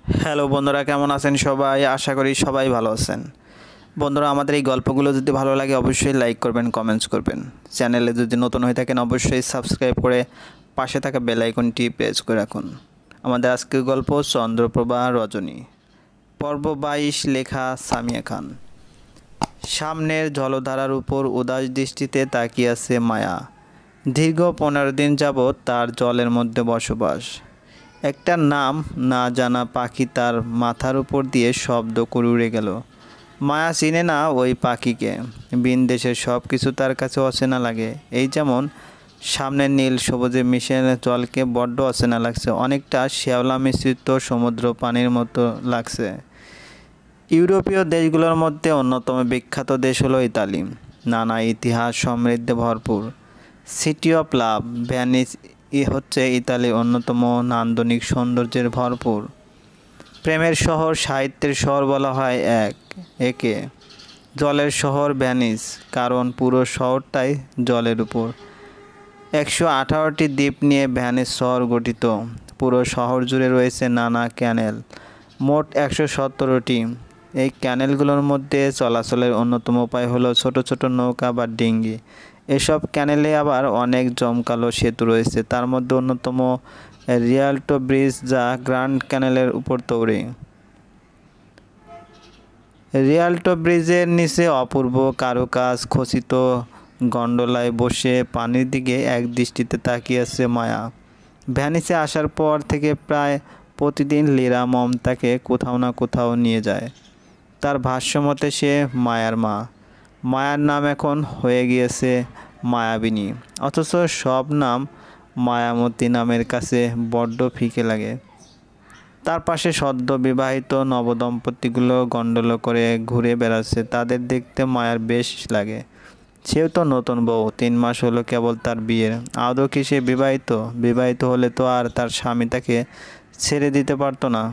Hello বন্ধুরা, কেমন আছেন সবাই? আশা করি সবাই ভালো আছেন। বন্ধুরা, আমাদের এই গল্পগুলো যদি ভালো লাগে অবশ্যই লাইক করবেন, কমেন্টস করবেন। চ্যানেলে যদি নতুন হয়ে থাকেন অবশ্যই সাবস্ক্রাইব করে পাশে থাকা বেল আইকনটি প্রেস করে রাখুন। আমাদের আজকের গল্প চন্দ্রপ্রভা রজনী, পর্ব 22, লেখা সামিয়া খান। সামনের জলধারার উপর উদাস দৃষ্টিতে তাকিয়ে আছে মায়া। দীর্ঘ 15 দিন যাবৎ তার জলের মধ্যে বসবাস। একটা নাম না জানা পাখি তার মাথার উপর দিয়ে শব্দ করে উড়ে গেল। মায়া চিনে না ওই পাখিকে। ভিনদেশের সব কিছু তার কাছে অচেনা লাগে। এই যেমন সামনের নীল সবুজে মিশে জলকে বড্ড অচেনা লাগছে, অনেকটা শ্যাওলা মিশ্রিত সমুদ্র পানির মতো লাগছে। ইউরোপীয় দেশগুলোর মধ্যে অন্যতম বিখ্যাত দেশ হলো ইতালি। নানা ইতিহাস সমৃদ্ধে ভরপুর। সিটি অফ লাভ, ভ্যানিস হচ্ছে ইতালির অন্যতম নান্দনিক সৌন্দর্যের ভরপুর। প্রেমের শহর, সাহিত্যের শহর বলা হয় একে। জলের শহর ভ্যানিস, কারণ পুরো শহরটাই জলের উপর। 118টি দ্বীপ নিয়ে ভ্যানিস শহর গঠিত। পুরো শহর জুড়ে রয়েছে নানা ক্যানেল, মোট 117টি। এই ক্যানেলগুলোর মধ্যে চলাচলের অন্যতম উপায় হলো ছোট ছোট নৌকা বা ডিঙ্গি। এসব ক্যানেলে আবার অনেক জমকালো সেতু রয়েছে, তার মধ্যে অন্যতম রিয়াল্টো ব্রিজ, যা গ্র্যান্ড ক্যানেলের উপর তৈরি। রিয়াল্টো ব্রিজের নিচে অপূর্ব কারুকাজ খচিত গন্ডোলায় বসে পানির দিকে এক দৃষ্টিতে তাকিয়ে আছে মায়া। ভ্যানিসে আসার পর থেকে প্রায় প্রতিদিন লীরা মমতাকে কোথাও না কোথাও নিয়ে যায়। তার ভাষ্যমতে সে মায়ার মা। মায়ার নাম এখন হয়ে গিয়েছে মায়াবিনী, অথচ সব নাম মায়ামতী নামের কাছে বড্ড ফিকে লাগে। তার পাশে সদ্য বিবাহিত নবদম্পতিগুলো গন্ডোল করে ঘুরে বেড়াচ্ছে, তাদের দেখতে মায়ার বেশ লাগে। সেও তো নতুন বউ, 3 মাস হলো কেবল তার বিয়ের। আদৌ কি সে বিবাহিত? বিবাহিত হলে তো আর তার স্বামী তাকে ছেড়ে দিতে পারতো না।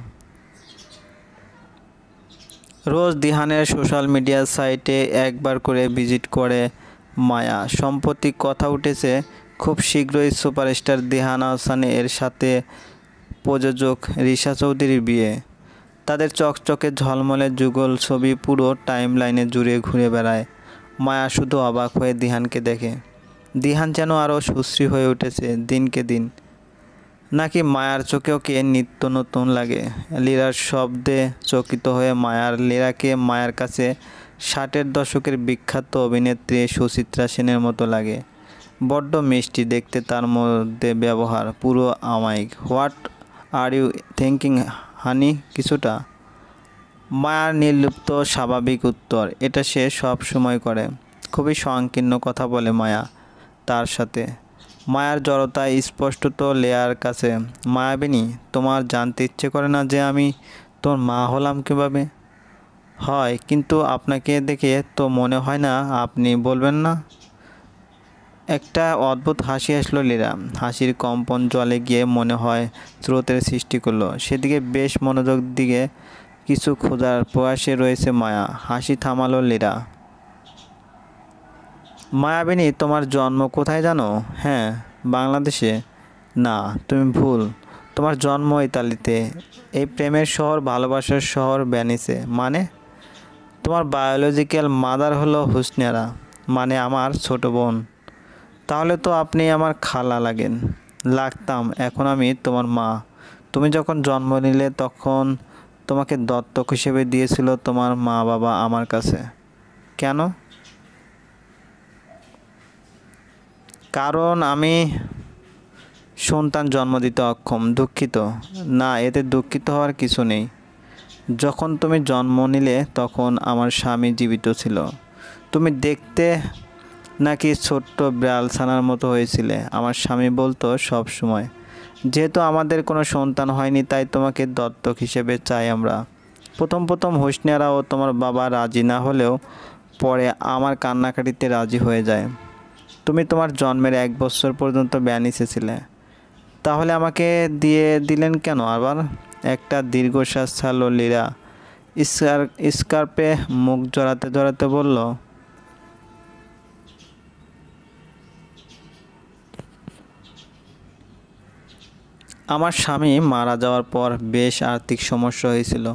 রোজ দিহানের সোশ্যাল মিডিয়া সাইটে একবার করে ভিজিট করে মায়া। সম্প্রতি কথা উঠেছে খুব শীঘ্রই সুপারস্টার দিহান আহসান এর সাথে প্রযোজক রিশা চৌধুরীর বিয়ে। তাদের চকচকে ঝলমলে যুগল ছবি পুরো টাইমলাইনে জুড়ে ঘুরে বেড়ায়। মায়া শুধু অবাক হয়ে দিহানকে দেখে। দিহান যেন আরও সুশ্রী হয়ে উঠেছে দিনকে দিন। নাকি মায়ার চোখেও কে নিত্য নতুন লাগে। লীরার শব্দে চকিত হয়ে লীরাকে মায়ার কাছে 60-এর দশকের বিখ্যাত অভিনেত্রী সুচিত্রা সেনের মতো লাগে। বড্ড মিষ্টি দেখতে, তার মধ্যে ব্যবহার পুরো আমায়িক। হোয়াট আর ইউ থিঙ্কিং হানি? কিছুটা। মায়ার নির্লিপ্ত স্বাভাবিক উত্তর, এটা সে সব সময় করে। খুবই সংকীর্ণ কথা বলে মায়া তার সাথে। মায়ার জড়তায় স্পষ্টত লেয়ার কাছে। মায়াবিনী, তোমার জানতে ইচ্ছে করে না যে আমি তোর মা হলাম কীভাবে? হয়, কিন্তু আপনাকে দেখে তো মনে হয় না আপনি বলবেন না। একটা অদ্ভুত হাসি আসলো লীরা। হাসির কম্পন জলে গিয়ে মনে হয় স্রোতের সৃষ্টি করলো। সেদিকে বেশ মনোযোগ দিকে কিছু খোঁজার প্রয়াসে রয়েছে মায়া। হাসি থামালো লীরা। মায়াবিনী, তোমার জন্ম কোথায় জানো? হ্যাঁ, বাংলাদেশে। না, তুমি ভুল। তোমার জন্ম ইতালিতে। এই প্রেমের শহর, ভালোবাসার শহর ভ্যানিসে। মানে? তোমার বায়োলজিক্যাল মাদার হলো হুসনিয়ারা, মানে আমার ছোট বোন। তাহলে তো আপনি আমার খালা লাগেন। লাগতাম, এখন আমি তোমার মা। তুমি যখন জন্ম নিলে তখন তোমাকে দত্তক হিসেবে দিয়েছিল তোমার মা বাবা আমার কাছে। কেন? কারণ আমি সন্তান জন্ম দিতে অক্ষম। দুঃখিত। না, এতে দুঃখিত হওয়ার কিছু নেই। যখন তুমি জন্ম নিলে তখন আমার স্বামী জীবিত ছিল। তুমি দেখতে নাকি ছোট্ট বিড়াল ছানার মতো হয়েছিলে, আমার স্বামী বলতো সব সময়। যেহেতু আমাদের কোনো সন্তান হয়নি, তাই তোমাকে দত্তক হিসেবে চাই আমরা। প্রথম প্রথম হুসনিয়ারা ও তোমার বাবা রাজি না হলেও পরে আমার কান্নাকাটিতে রাজি হয়ে যায়। তুমি তোমার জন্মের 1 বছর পর্যন্ত ভ্যানিসে ছিলে। তাহলে আমাকে দিয়ে দিলেন কেন আবার? একটা দীর্ঘশ্বাস ছাড়ল লীরা। স্কার্পে মুখ জড়াতে জড়াতে বলল, আমার স্বামী মারা যাওয়ার পর বেশ আর্থিক সমস্যা হয়েছিল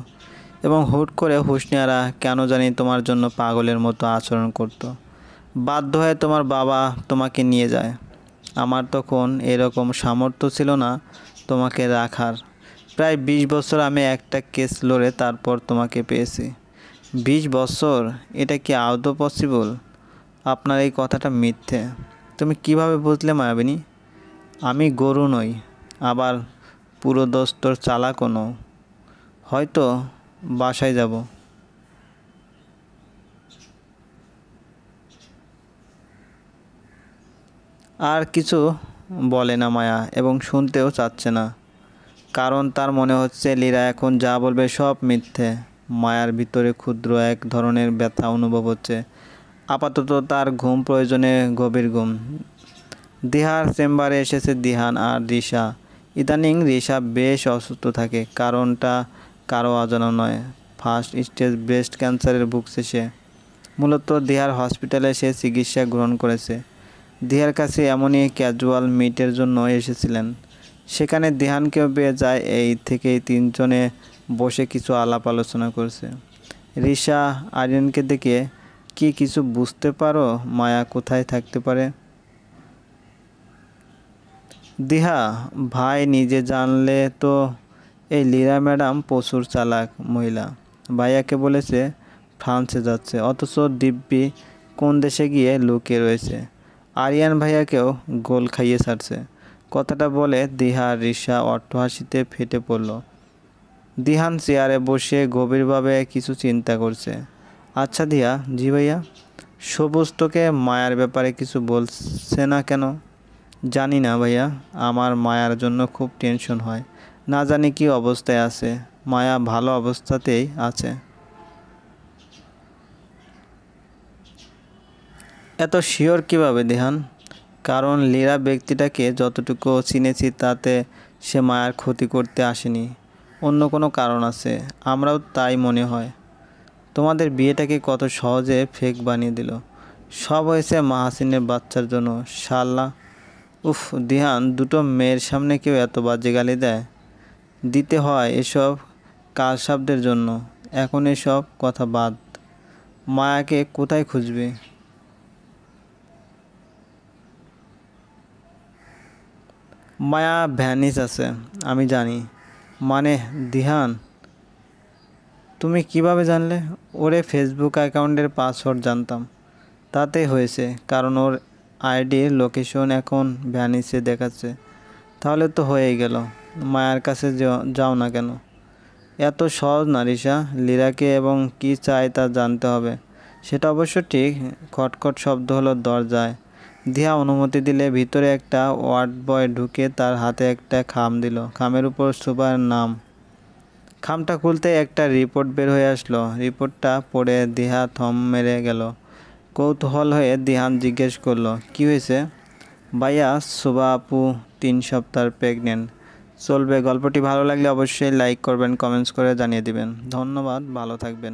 এবং হুট করে হুঁশনিয়ারা কেন জানি তোমার জন্য পাগলের মতো আচরণ করত। বাধ্য হয়ে তোমার বাবা তোমাকে নিয়ে যায়। আমার তখন এরকম সামর্থ্য ছিল না তোমাকে রাখার। প্রায় 20 বছর আমি একটা কেস লড়ে তারপর তোমাকে পেয়েছি। 20 বছর? এটা কি আদৌ পসিবল? আপনার এই কথাটা মিথ্যে। তুমি কিভাবে বুঝলে মায়াবিনী? আমি গরু নই, আবার পুরোদস্তুর চালাকও নও। হয়তো বাসায় যাব। আর কিছু বলে না মায়া এবং শুনতেও চাচ্ছে না, কারণ তার মনে হচ্ছে লীরা এখন যা বলবে সব মিথ্যে। মায়ার ভিতরে ক্ষুদ্র এক ধরনের ব্যথা অনুভব হচ্ছে। আপাতত তার ঘুম প্রয়োজনে, গভীর ঘুম। দিহার চেম্বারে এসেছে দিহান আর রিশা। ইদানিং রিশা বেশ অসুস্থ থাকে, কারণটা কারো অজানা নয়। ফার্স্ট স্টেজ ব্রেস্ট ক্যান্সারের ভুগছে সে। মূলত দিহার হসপিটালে সে চিকিৎসা গ্রহণ করেছে। দিহার কাছে এমনই ক্যাজুয়াল মিটের জন্য এসেছিলেন। সেখানে দিহানকেও পেয়ে যায়। এই থেকেই তিনজনে বসে কিছু আলাপ আলোচনা করছে। রিশা আরিয়ানকে দেখে, কি কিছু বুঝতে পারো মায়া কোথায় থাকতে পারে? দিহা, ভাই নিজে জানলে তো। এই লীরা ম্যাডাম প্রচুর চালাক মহিলা। ভাইয়াকে বলেছে ফ্রান্সে যাচ্ছে, অথচ দিব্যি কোন দেশে গিয়ে লুকিয়ে রয়েছে। আরিয়ান ভাইয়াকেও গোল খাইয়ে ছাড়ছে। কথাটা বলে দিহা রিশা অট্টহাসিতে ফেটে পড়ল। দিহান চেয়ারে বসে গভীরভাবে কিছু চিন্তা করছে। আচ্ছা দিহা। জি ভাইয়া। সবুজ তোকে মায়ার ব্যাপারে কিছু বলছে না কেন? জানি না ভাইয়া, আমার মায়ার জন্য খুব টেনশন হয়। না জানি কি অবস্থায় আছে। মায়া ভালো অবস্থাতেই আছে। এত শিওর কিভাবে দিহান? কারণ লীরা ব্যক্তিটাকে যতটুকু চিনেছি তাতে সে মায়ার ক্ষতি করতে আসেনি। অন্য কোনো কারণ আছে, আমরাও তাই মনে হয়। তোমাদের বিয়েটাকে কত সহজে ফেক বানিয়ে দিল। সব হয়েছে মাহাসিনের বাচ্চার জন্য। শালা। উফ দিহান, দুটো মেয়ের সামনে কেউ এত বাজে গালি দেয়? দিতে হয় এসব কালশব্দের জন্য। এখন এসব কথা বাদ। মায়াকে কোথায় খুঁজবে? মায়া ভ্যানিস আছে, আমি জানি। মানে দিহান, তুমি কিভাবে জানলে? ওরে ফেসবুক অ্যাকাউন্টের পাসওয়ার্ড জানতাম। তাতেই হয়েছে, কারণ ওর আইডির লোকেশন এখন ভ্যানিসে দেখাচ্ছে। তাহলে তো হয়েই গেল। মায়ার কাছে যাও না কেন? এত সহজ না রিশা। লীরাকে এবং কি চায় তা জানতে হবে। সেটা অবশ্য ঠিক। খটখট শব্দ হলো দরজায়। দিহা অনুমতি দিলে ভিতরে একটা ওয়ার্ড বয় ঢুকে তার হাতে একটা খাম দিল। খামের উপর সুবার নাম। খামটা খুলতে একটা রিপোর্ট বের হয়ে আসলো। রিপোর্টটা পড়ে দিহা থম মেরে গেল। কৌতূহল হয়ে দিহান জিজ্ঞেস করলো, কি হয়েছে? ভাইয়া, সুবা আপু 3 সপ্তাহ প্রেগনেন্ট। চলবে। গল্পটি ভালো লাগলে অবশ্যই লাইক করবেন, কমেন্টস করে জানিয়ে দিবেন। ধন্যবাদ, ভালো থাকবেন।